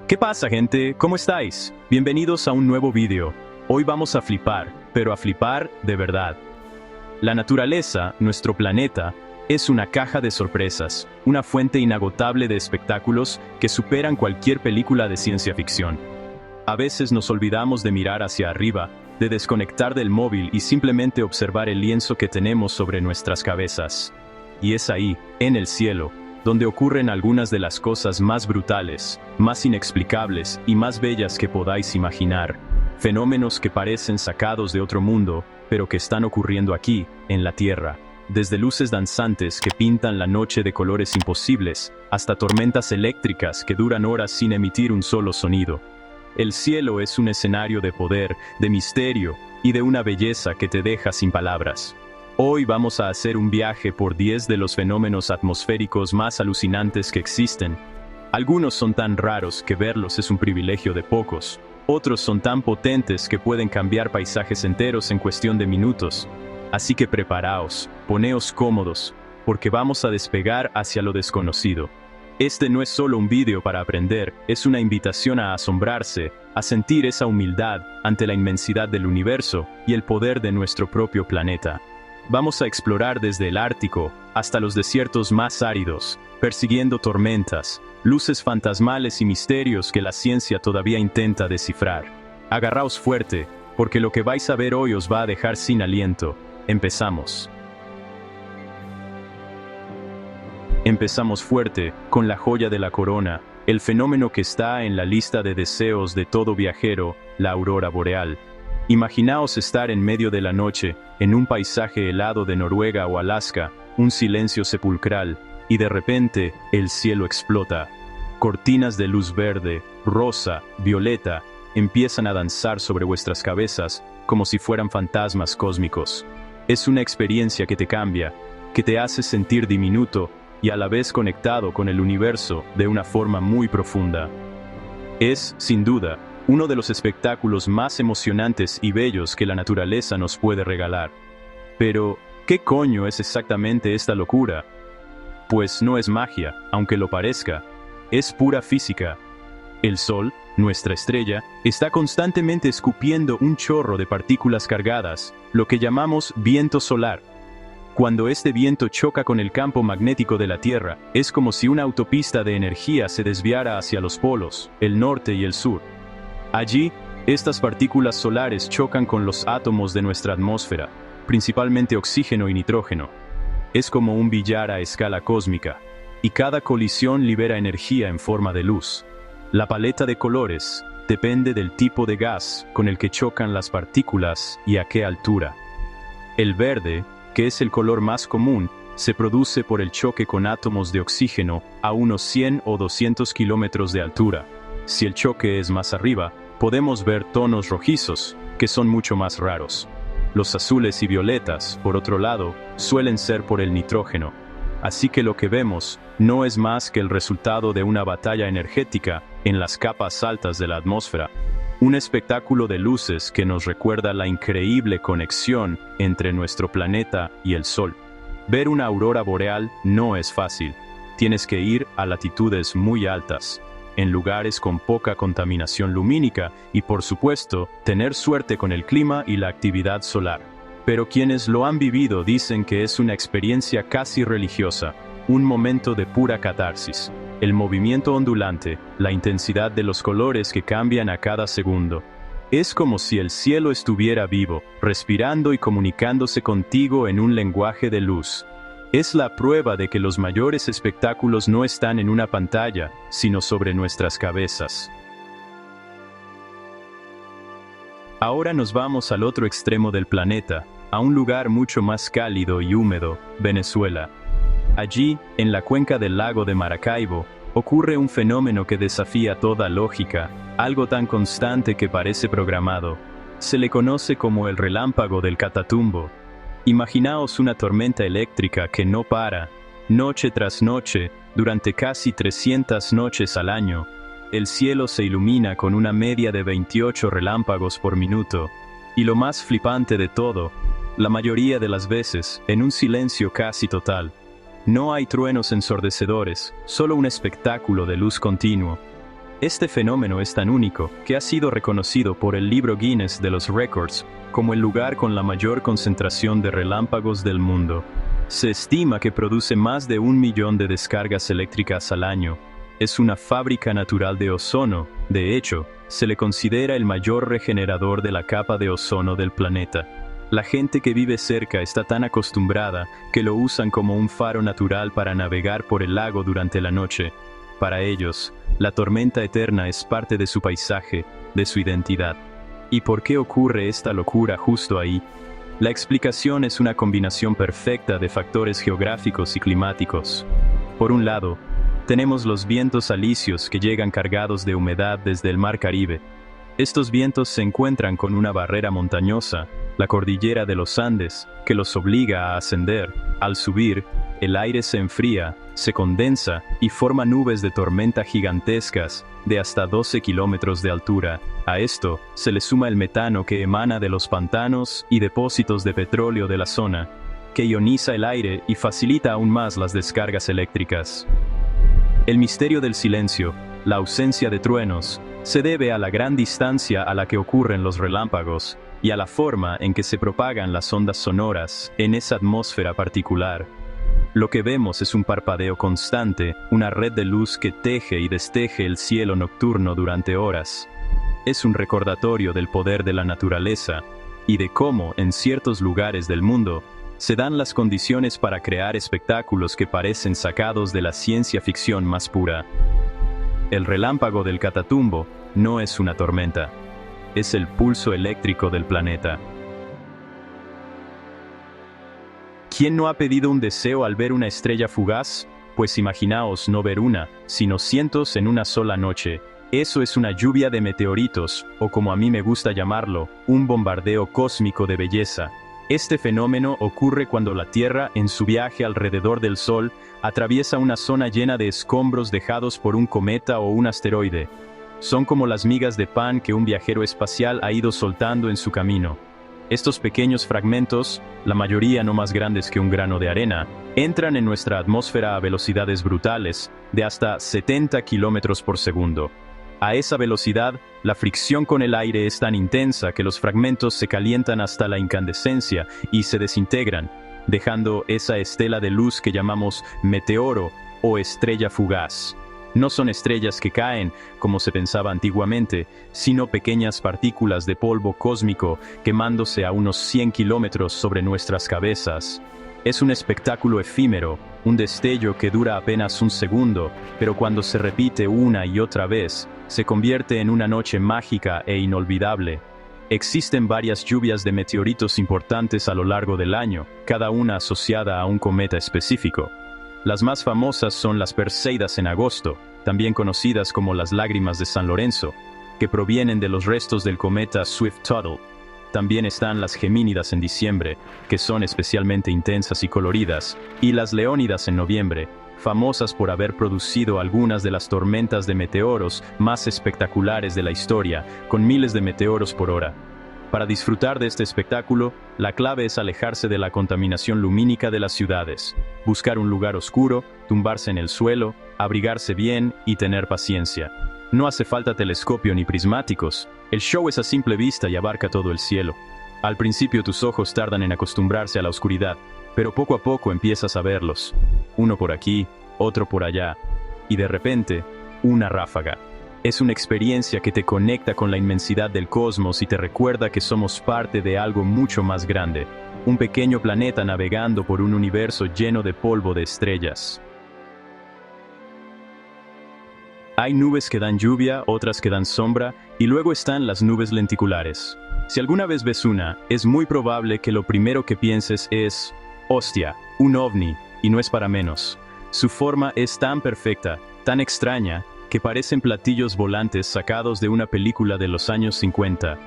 ¿Qué pasa, gente? ¿Cómo estáis? Bienvenidos a un nuevo vídeo. Hoy vamos a flipar, pero a flipar de verdad. La naturaleza, nuestro planeta, es una caja de sorpresas, una fuente inagotable de espectáculos que superan cualquier película de ciencia ficción. A veces nos olvidamos de mirar hacia arriba, de desconectar del móvil y simplemente observar el lienzo que tenemos sobre nuestras cabezas. Y es ahí, en el cielo, donde ocurren algunas de las cosas más brutales, más inexplicables y más bellas que podáis imaginar. Fenómenos que parecen sacados de otro mundo, pero que están ocurriendo aquí, en la Tierra. Desde luces danzantes que pintan la noche de colores imposibles, hasta tormentas eléctricas que duran horas sin emitir un solo sonido. El cielo es un escenario de poder, de misterio y de una belleza que te deja sin palabras. Hoy vamos a hacer un viaje por 10 de los fenómenos atmosféricos más alucinantes que existen. Algunos son tan raros que verlos es un privilegio de pocos. Otros son tan potentes que pueden cambiar paisajes enteros en cuestión de minutos. Así que preparaos, poneos cómodos, porque vamos a despegar hacia lo desconocido. Este no es solo un vídeo para aprender, es una invitación a asombrarse, a sentir esa humildad ante la inmensidad del universo y el poder de nuestro propio planeta. Vamos a explorar desde el Ártico hasta los desiertos más áridos, persiguiendo tormentas, luces fantasmales y misterios que la ciencia todavía intenta descifrar. Agarraos fuerte, porque lo que vais a ver hoy os va a dejar sin aliento. Empezamos. Empezamos fuerte, con la joya de la corona, el fenómeno que está en la lista de deseos de todo viajero, la aurora boreal. Imaginaos estar en medio de la noche, en un paisaje helado de Noruega o Alaska, un silencio sepulcral, y de repente, el cielo explota. Cortinas de luz verde, rosa, violeta, empiezan a danzar sobre vuestras cabezas, como si fueran fantasmas cósmicos. Es una experiencia que te cambia, que te hace sentir diminuto, y a la vez conectado con el universo de una forma muy profunda. Es, sin duda, uno de los espectáculos más emocionantes y bellos que la naturaleza nos puede regalar. Pero, ¿qué coño es exactamente esta locura? Pues no es magia, aunque lo parezca. Es pura física. El Sol, nuestra estrella, está constantemente escupiendo un chorro de partículas cargadas, lo que llamamos viento solar. Cuando este viento choca con el campo magnético de la Tierra, es como si una autopista de energía se desviara hacia los polos, el norte y el sur. Allí, estas partículas solares chocan con los átomos de nuestra atmósfera, principalmente oxígeno y nitrógeno. Es como un billar a escala cósmica, y cada colisión libera energía en forma de luz. La paleta de colores depende del tipo de gas con el que chocan las partículas y a qué altura. El verde, que es el color más común, se produce por el choque con átomos de oxígeno a unos 100 o 200 kilómetros de altura. Si el choque es más arriba, podemos ver tonos rojizos, que son mucho más raros. Los azules y violetas, por otro lado, suelen ser por el nitrógeno. Así que lo que vemos no es más que el resultado de una batalla energética en las capas altas de la atmósfera. Un espectáculo de luces que nos recuerda la increíble conexión entre nuestro planeta y el Sol. Ver una aurora boreal no es fácil. Tienes que ir a latitudes muy altas, en lugares con poca contaminación lumínica y, por supuesto, tener suerte con el clima y la actividad solar. Pero quienes lo han vivido dicen que es una experiencia casi religiosa, un momento de pura catarsis. El movimiento ondulante, la intensidad de los colores que cambian a cada segundo. Es como si el cielo estuviera vivo, respirando y comunicándose contigo en un lenguaje de luz. Es la prueba de que los mayores espectáculos no están en una pantalla, sino sobre nuestras cabezas. Ahora nos vamos al otro extremo del planeta, a un lugar mucho más cálido y húmedo, Venezuela. Allí, en la cuenca del lago de Maracaibo, ocurre un fenómeno que desafía toda lógica, algo tan constante que parece programado. Se le conoce como el relámpago del Catatumbo. Imaginaos una tormenta eléctrica que no para, noche tras noche, durante casi 300 noches al año. El cielo se ilumina con una media de 28 relámpagos por minuto. Y lo más flipante de todo, la mayoría de las veces, en un silencio casi total. No hay truenos ensordecedores, solo un espectáculo de luz continuo. Este fenómeno es tan único que ha sido reconocido por el libro Guinness de los Récords como el lugar con la mayor concentración de relámpagos del mundo. Se estima que produce más de 1 millón de descargas eléctricas al año. Es una fábrica natural de ozono. De hecho, se le considera el mayor regenerador de la capa de ozono del planeta. La gente que vive cerca está tan acostumbrada que lo usan como un faro natural para navegar por el lago durante la noche. Para ellos, la tormenta eterna es parte de su paisaje, de su identidad. ¿Y por qué ocurre esta locura justo ahí? La explicación es una combinación perfecta de factores geográficos y climáticos. Por un lado, tenemos los vientos alisios que llegan cargados de humedad desde el Mar Caribe. Estos vientos se encuentran con una barrera montañosa, la cordillera de los Andes, que los obliga a ascender. Al subir, el aire se enfría, se condensa y forma nubes de tormenta gigantescas, de hasta 12 kilómetros de altura. A esto se le suma el metano que emana de los pantanos y depósitos de petróleo de la zona, que ioniza el aire y facilita aún más las descargas eléctricas. El misterio del silencio, la ausencia de truenos, se debe a la gran distancia a la que ocurren los relámpagos y a la forma en que se propagan las ondas sonoras en esa atmósfera particular. Lo que vemos es un parpadeo constante, una red de luz que teje y desteje el cielo nocturno durante horas. Es un recordatorio del poder de la naturaleza y de cómo, en ciertos lugares del mundo, se dan las condiciones para crear espectáculos que parecen sacados de la ciencia ficción más pura. El relámpago del Catatumbo no es una tormenta, es el pulso eléctrico del planeta. ¿Quién no ha pedido un deseo al ver una estrella fugaz? Pues imaginaos no ver una, sino cientos en una sola noche. Eso es una lluvia de meteoritos, o como a mí me gusta llamarlo, un bombardeo cósmico de belleza. Este fenómeno ocurre cuando la Tierra, en su viaje alrededor del Sol, atraviesa una zona llena de escombros dejados por un cometa o un asteroide. Son como las migas de pan que un viajero espacial ha ido soltando en su camino. Estos pequeños fragmentos, la mayoría no más grandes que un grano de arena, entran en nuestra atmósfera a velocidades brutales, de hasta 70 kilómetros por segundo. A esa velocidad, la fricción con el aire es tan intensa que los fragmentos se calientan hasta la incandescencia y se desintegran, dejando esa estela de luz que llamamos meteoro o estrella fugaz. No son estrellas que caen, como se pensaba antiguamente, sino pequeñas partículas de polvo cósmico quemándose a unos 100 kilómetros sobre nuestras cabezas. Es un espectáculo efímero, un destello que dura apenas un segundo, pero cuando se repite una y otra vez, se convierte en una noche mágica e inolvidable. Existen varias lluvias de meteoritos importantes a lo largo del año, cada una asociada a un cometa específico. Las más famosas son las Perseidas en agosto, también conocidas como las lágrimas de San Lorenzo, que provienen de los restos del cometa Swift-Tuttle. También están las Gemínidas en diciembre, que son especialmente intensas y coloridas, y las Leónidas en noviembre, famosas por haber producido algunas de las tormentas de meteoros más espectaculares de la historia, con miles de meteoros por hora. Para disfrutar de este espectáculo, la clave es alejarse de la contaminación lumínica de las ciudades, buscar un lugar oscuro, tumbarse en el suelo, abrigarse bien y tener paciencia. No hace falta telescopio ni prismáticos, el show es a simple vista y abarca todo el cielo. Al principio tus ojos tardan en acostumbrarse a la oscuridad, pero poco a poco empiezas a verlos. Uno por aquí, otro por allá, y de repente, una ráfaga. Es una experiencia que te conecta con la inmensidad del cosmos y te recuerda que somos parte de algo mucho más grande, un pequeño planeta navegando por un universo lleno de polvo de estrellas. Hay nubes que dan lluvia, otras que dan sombra, y luego están las nubes lenticulares. Si alguna vez ves una, es muy probable que lo primero que pienses es, ¡hostia! Un ovni, y no es para menos. Su forma es tan perfecta, tan extraña, que parecen platillos volantes sacados de una película de los años 50.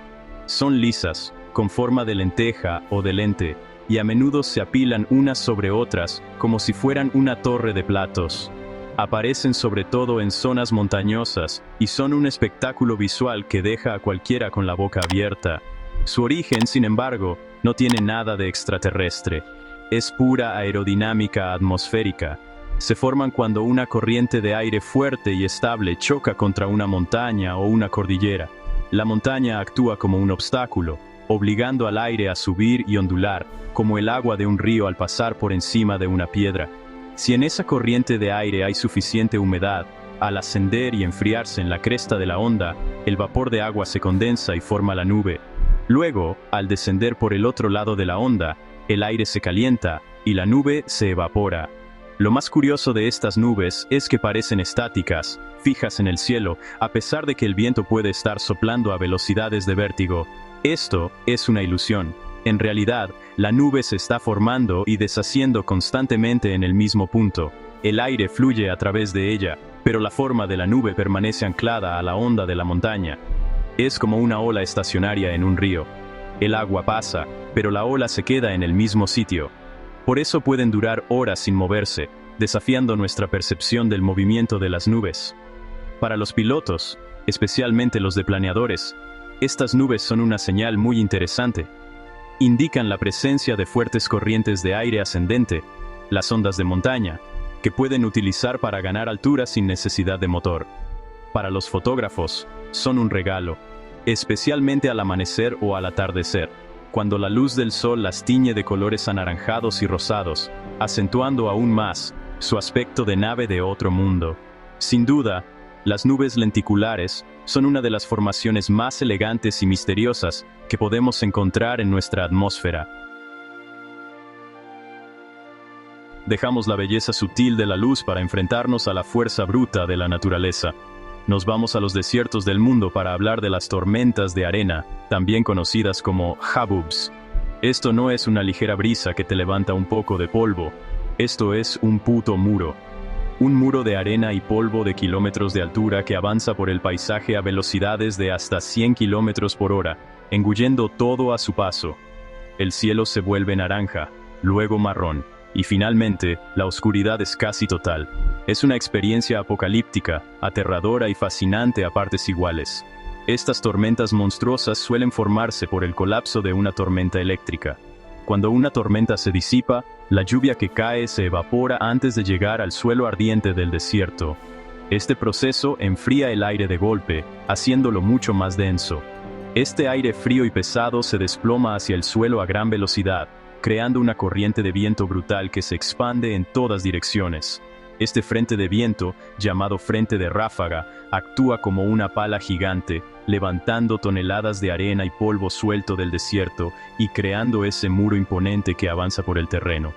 Son lisas, con forma de lenteja o de lente, y a menudo se apilan unas sobre otras, como si fueran una torre de platos. Aparecen sobre todo en zonas montañosas, y son un espectáculo visual que deja a cualquiera con la boca abierta. Su origen, sin embargo, no tiene nada de extraterrestre. Es pura aerodinámica atmosférica. Se forman cuando una corriente de aire fuerte y estable choca contra una montaña o una cordillera. La montaña actúa como un obstáculo, obligando al aire a subir y ondular, como el agua de un río al pasar por encima de una piedra. Si en esa corriente de aire hay suficiente humedad, al ascender y enfriarse en la cresta de la onda, el vapor de agua se condensa y forma la nube. Luego, al descender por el otro lado de la onda, el aire se calienta y la nube se evapora. Lo más curioso de estas nubes es que parecen estáticas, fijas en el cielo, a pesar de que el viento puede estar soplando a velocidades de vértigo. Esto es una ilusión. En realidad, la nube se está formando y deshaciendo constantemente en el mismo punto. El aire fluye a través de ella, pero la forma de la nube permanece anclada a la onda de la montaña. Es como una ola estacionaria en un río. El agua pasa, pero la ola se queda en el mismo sitio. Por eso pueden durar horas sin moverse, desafiando nuestra percepción del movimiento de las nubes. Para los pilotos, especialmente los de planeadores, estas nubes son una señal muy interesante. Indican la presencia de fuertes corrientes de aire ascendente, las ondas de montaña, que pueden utilizar para ganar altura sin necesidad de motor. Para los fotógrafos, son un regalo, especialmente al amanecer o al atardecer, cuando la luz del sol las tiñe de colores anaranjados y rosados, acentuando aún más su aspecto de nave de otro mundo. Sin duda, las nubes lenticulares son una de las formaciones más elegantes y misteriosas que podemos encontrar en nuestra atmósfera. Dejamos la belleza sutil de la luz para enfrentarnos a la fuerza bruta de la naturaleza. Nos vamos a los desiertos del mundo para hablar de las tormentas de arena, también conocidas como habubs. Esto no es una ligera brisa que te levanta un poco de polvo. Esto es un puto muro. Un muro de arena y polvo de kilómetros de altura que avanza por el paisaje a velocidades de hasta 100 kilómetros por hora, engullendo todo a su paso. El cielo se vuelve naranja, luego marrón, y finalmente, la oscuridad es casi total. Es una experiencia apocalíptica, aterradora y fascinante a partes iguales. Estas tormentas monstruosas suelen formarse por el colapso de una tormenta eléctrica. Cuando una tormenta se disipa, la lluvia que cae se evapora antes de llegar al suelo ardiente del desierto. Este proceso enfría el aire de golpe, haciéndolo mucho más denso. Este aire frío y pesado se desploma hacia el suelo a gran velocidad, creando una corriente de viento brutal que se expande en todas direcciones. Este frente de viento, llamado frente de ráfaga, actúa como una pala gigante, levantando toneladas de arena y polvo suelto del desierto y creando ese muro imponente que avanza por el terreno.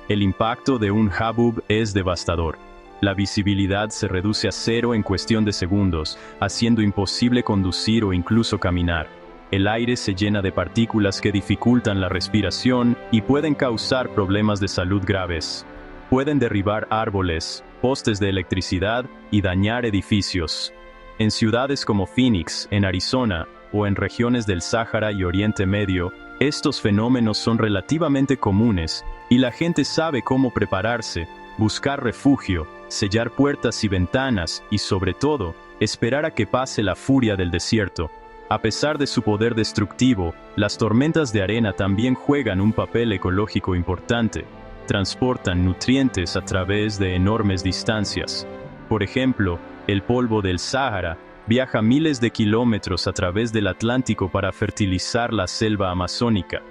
El impacto de un habub es devastador. La visibilidad se reduce a cero en cuestión de segundos, haciendo imposible conducir o incluso caminar. El aire se llena de partículas que dificultan la respiración y pueden causar problemas de salud graves. Pueden derribar árboles, postes de electricidad y dañar edificios. En ciudades como Phoenix, en Arizona, o en regiones del Sáhara y Oriente Medio, estos fenómenos son relativamente comunes y la gente sabe cómo prepararse, buscar refugio, sellar puertas y ventanas y, sobre todo, esperar a que pase la furia del desierto. A pesar de su poder destructivo, las tormentas de arena también juegan un papel ecológico importante. Transportan nutrientes a través de enormes distancias. Por ejemplo, el polvo del Sáhara viaja miles de kilómetros a través del Atlántico para fertilizar la selva amazónica.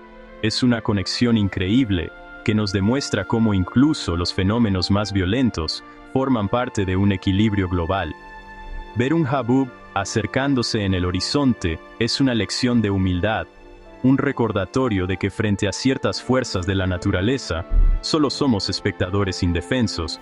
Es una conexión increíble que nos demuestra cómo incluso los fenómenos más violentos forman parte de un equilibrio global. Ver un habub acercándose en el horizonte es una lección de humildad, un recordatorio de que frente a ciertas fuerzas de la naturaleza, solo somos espectadores indefensos.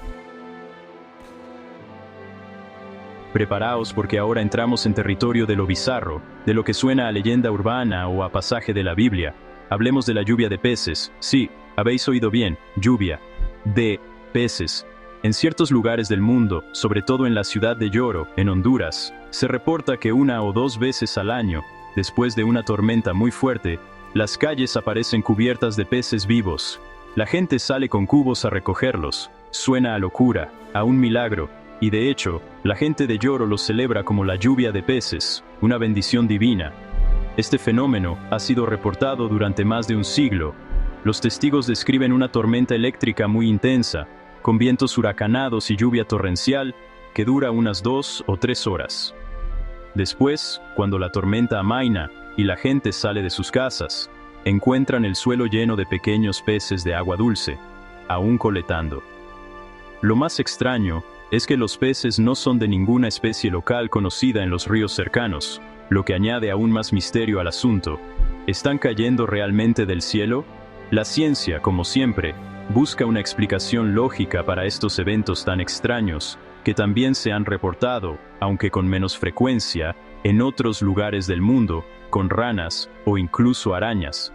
Preparaos porque ahora entramos en territorio de lo bizarro, de lo que suena a leyenda urbana o a pasaje de la Biblia. Hablemos de la lluvia de peces. Sí, habéis oído bien, lluvia de peces. En ciertos lugares del mundo, sobre todo en la ciudad de Yoro, en Honduras, se reporta que 1 o 2 veces al año, después de una tormenta muy fuerte, las calles aparecen cubiertas de peces vivos. La gente sale con cubos a recogerlos. Suena a locura, a un milagro, y de hecho, la gente de Yoro lo celebra como la lluvia de peces, una bendición divina. Este fenómeno ha sido reportado durante más de un siglo. Los testigos describen una tormenta eléctrica muy intensa, con vientos huracanados y lluvia torrencial que dura unas 2 o 3 horas. Después, cuando la tormenta amaina y la gente sale de sus casas, encuentran el suelo lleno de pequeños peces de agua dulce, aún coletando. Lo más extraño es que los peces no son de ninguna especie local conocida en los ríos cercanos, lo que añade aún más misterio al asunto. ¿Están cayendo realmente del cielo? La ciencia, como siempre, busca una explicación lógica para estos eventos tan extraños, que también se han reportado, aunque con menos frecuencia, en otros lugares del mundo, con ranas o incluso arañas.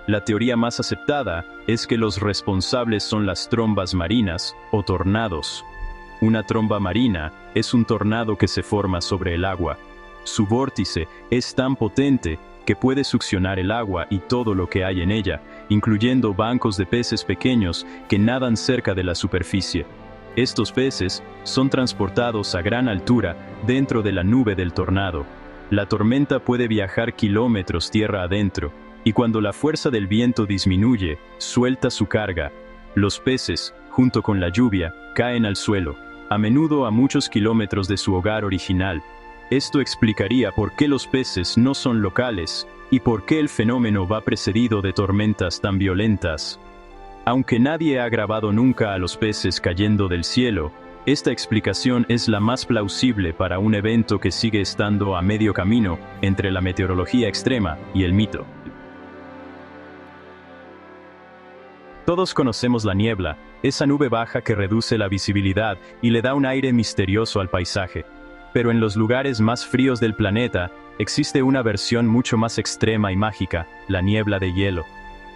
La teoría más aceptada es que los responsables son las trombas marinas o tornados. Una tromba marina es un tornado que se forma sobre el agua. Su vórtice es tan potente que puede succionar el agua y todo lo que hay en ella, incluyendo bancos de peces pequeños que nadan cerca de la superficie. Estos peces son transportados a gran altura dentro de la nube del tornado. La tormenta puede viajar kilómetros tierra adentro, y cuando la fuerza del viento disminuye, suelta su carga. Los peces, junto con la lluvia, caen al suelo, a menudo a muchos kilómetros de su hogar original. Esto explicaría por qué los peces no son locales, y por qué el fenómeno va precedido de tormentas tan violentas. Aunque nadie ha grabado nunca a los peces cayendo del cielo, esta explicación es la más plausible para un evento que sigue estando a medio camino entre la meteorología extrema y el mito. Todos conocemos la niebla, esa nube baja que reduce la visibilidad y le da un aire misterioso al paisaje. Pero en los lugares más fríos del planeta, existe una versión mucho más extrema y mágica, la niebla de hielo.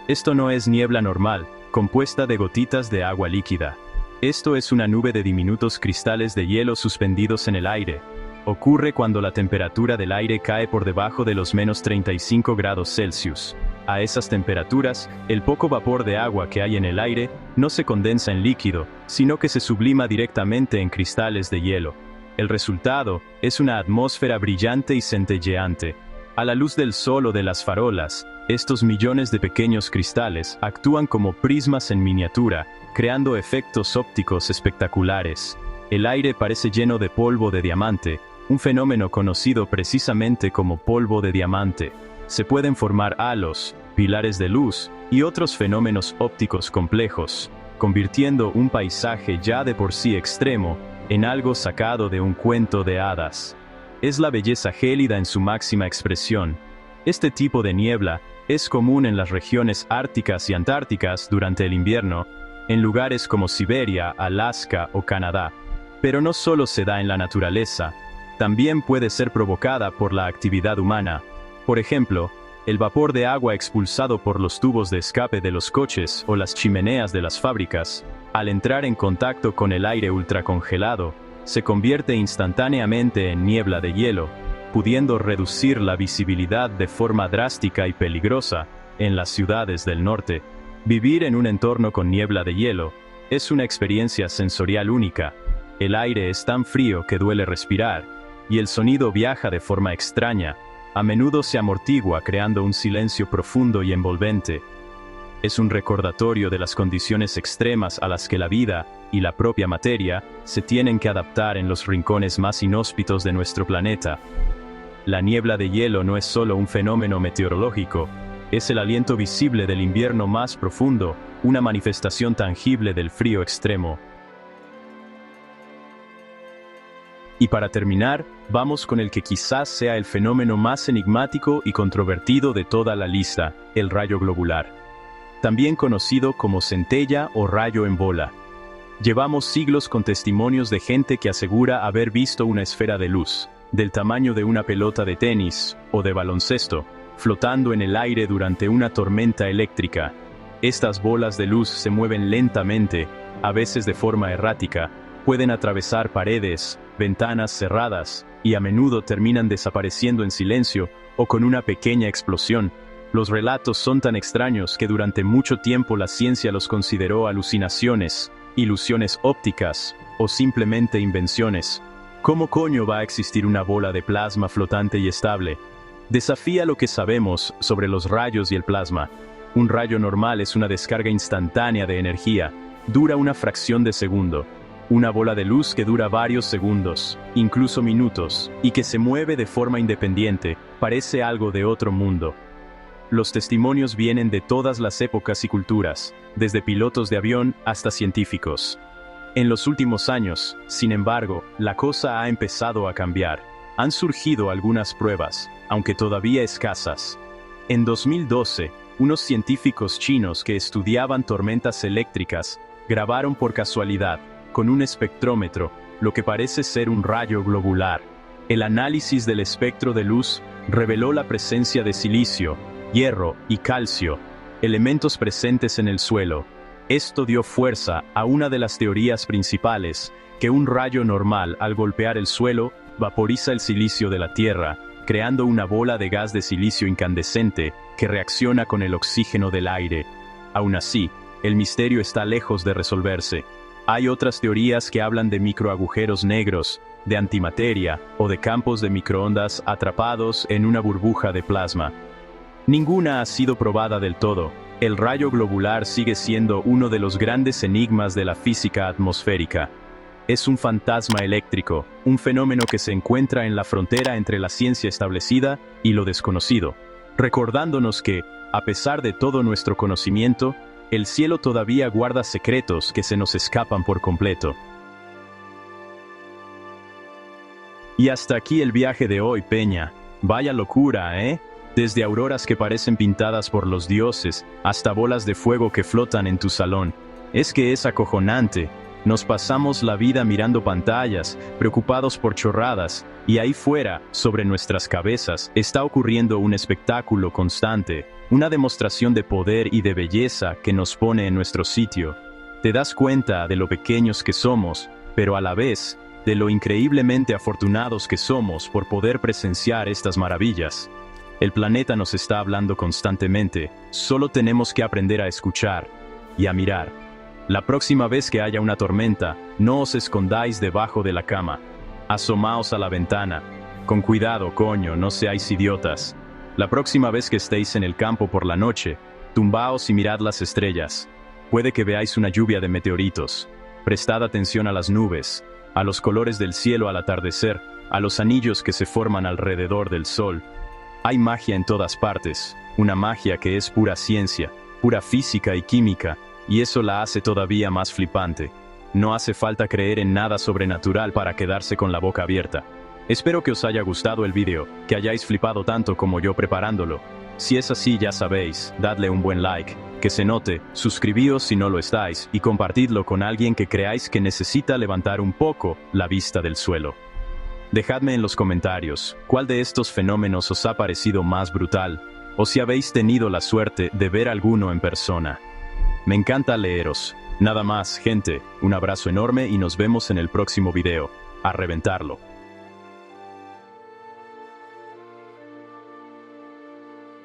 Esto no es niebla normal, compuesta de gotitas de agua líquida. Esto es una nube de diminutos cristales de hielo suspendidos en el aire. Ocurre cuando la temperatura del aire cae por debajo de los menos 35 grados Celsius. A esas temperaturas, el poco vapor de agua que hay en el aire no se condensa en líquido, sino que se sublima directamente en cristales de hielo. El resultado es una atmósfera brillante y centelleante. A la luz del sol o de las farolas, estos millones de pequeños cristales actúan como prismas en miniatura, creando efectos ópticos espectaculares. El aire parece lleno de polvo de diamante, un fenómeno conocido precisamente como polvo de diamante. Se pueden formar halos, pilares de luz y otros fenómenos ópticos complejos, convirtiendo un paisaje ya de por sí extremo en algo sacado de un cuento de hadas. Es la belleza gélida en su máxima expresión. Este tipo de niebla es común en las regiones árticas y antárticas durante el invierno, en lugares como Siberia, Alaska o Canadá. Pero no solo se da en la naturaleza, también puede ser provocada por la actividad humana. Por ejemplo, el vapor de agua expulsado por los tubos de escape de los coches o las chimeneas de las fábricas, al entrar en contacto con el aire ultracongelado, se convierte instantáneamente en niebla de hielo, pudiendo reducir la visibilidad de forma drástica y peligrosa en las ciudades del norte. Vivir en un entorno con niebla de hielo es una experiencia sensorial única. El aire es tan frío que duele respirar, y el sonido viaja de forma extraña. A menudo se amortigua creando un silencio profundo y envolvente. Es un recordatorio de las condiciones extremas a las que la vida y la propia materia se tienen que adaptar en los rincones más inhóspitos de nuestro planeta. La niebla de hielo no es solo un fenómeno meteorológico, es el aliento visible del invierno más profundo, una manifestación tangible del frío extremo. Y para terminar, vamos con el que quizás sea el fenómeno más enigmático y controvertido de toda la lista, el rayo globular. También conocido como centella o rayo en bola. Llevamos siglos con testimonios de gente que asegura haber visto una esfera de luz, del tamaño de una pelota de tenis o de baloncesto, flotando en el aire durante una tormenta eléctrica. Estas bolas de luz se mueven lentamente, a veces de forma errática, pueden atravesar paredes, ventanas cerradas, y a menudo terminan desapareciendo en silencio o con una pequeña explosión. Los relatos son tan extraños que durante mucho tiempo la ciencia los consideró alucinaciones, ilusiones ópticas, o simplemente invenciones. ¿Cómo coño va a existir una bola de plasma flotante y estable? Desafía lo que sabemos sobre los rayos y el plasma. Un rayo normal es una descarga instantánea de energía. dura una fracción de segundo. Una bola de luz que dura varios segundos, incluso minutos, y que se mueve de forma independiente, parece algo de otro mundo. Los testimonios vienen de todas las épocas y culturas, desde pilotos de avión hasta científicos. En los últimos años, sin embargo, la cosa ha empezado a cambiar. Han surgido algunas pruebas, aunque todavía escasas. En 2012, unos científicos chinos que estudiaban tormentas eléctricas grabaron por casualidad, con un espectrómetro, lo que parece ser un rayo globular. El análisis del espectro de luz reveló la presencia de silicio, hierro y calcio, elementos presentes en el suelo. Esto dio fuerza a una de las teorías principales, que un rayo normal al golpear el suelo, vaporiza el silicio de la Tierra, creando una bola de gas de silicio incandescente que reacciona con el oxígeno del aire. Aún así, el misterio está lejos de resolverse. Hay otras teorías que hablan de microagujeros negros, de antimateria o de campos de microondas atrapados en una burbuja de plasma. Ninguna ha sido probada del todo. El rayo globular sigue siendo uno de los grandes enigmas de la física atmosférica. Es un fantasma eléctrico, un fenómeno que se encuentra en la frontera entre la ciencia establecida y lo desconocido, recordándonos que, a pesar de todo nuestro conocimiento, el cielo todavía guarda secretos que se nos escapan por completo. Y hasta aquí el viaje de hoy, Peña. Vaya locura, ¿eh? Desde auroras que parecen pintadas por los dioses, hasta bolas de fuego que flotan en tu salón. Es que es acojonante. Nos pasamos la vida mirando pantallas, preocupados por chorradas, y ahí fuera, sobre nuestras cabezas, está ocurriendo un espectáculo constante, una demostración de poder y de belleza que nos pone en nuestro sitio. Te das cuenta de lo pequeños que somos, pero a la vez, de lo increíblemente afortunados que somos por poder presenciar estas maravillas. El planeta nos está hablando constantemente, solo tenemos que aprender a escuchar y a mirar. La próxima vez que haya una tormenta, no os escondáis debajo de la cama. Asomaos a la ventana. Con cuidado, coño, no seáis idiotas. La próxima vez que estéis en el campo por la noche, tumbaos y mirad las estrellas. Puede que veáis una lluvia de meteoritos. Prestad atención a las nubes, a los colores del cielo al atardecer, a los anillos que se forman alrededor del sol. Hay magia en todas partes, una magia que es pura ciencia, pura física y química, y eso la hace todavía más flipante. No hace falta creer en nada sobrenatural para quedarse con la boca abierta. Espero que os haya gustado el vídeo, que hayáis flipado tanto como yo preparándolo. Si es así, ya sabéis, dadle un buen like, que se note, suscribíos si no lo estáis, y compartidlo con alguien que creáis que necesita levantar un poco la vista del suelo. Dejadme en los comentarios, ¿cuál de estos fenómenos os ha parecido más brutal? O si habéis tenido la suerte de ver alguno en persona. Me encanta leeros. Nada más, gente, un abrazo enorme y nos vemos en el próximo video. A reventarlo.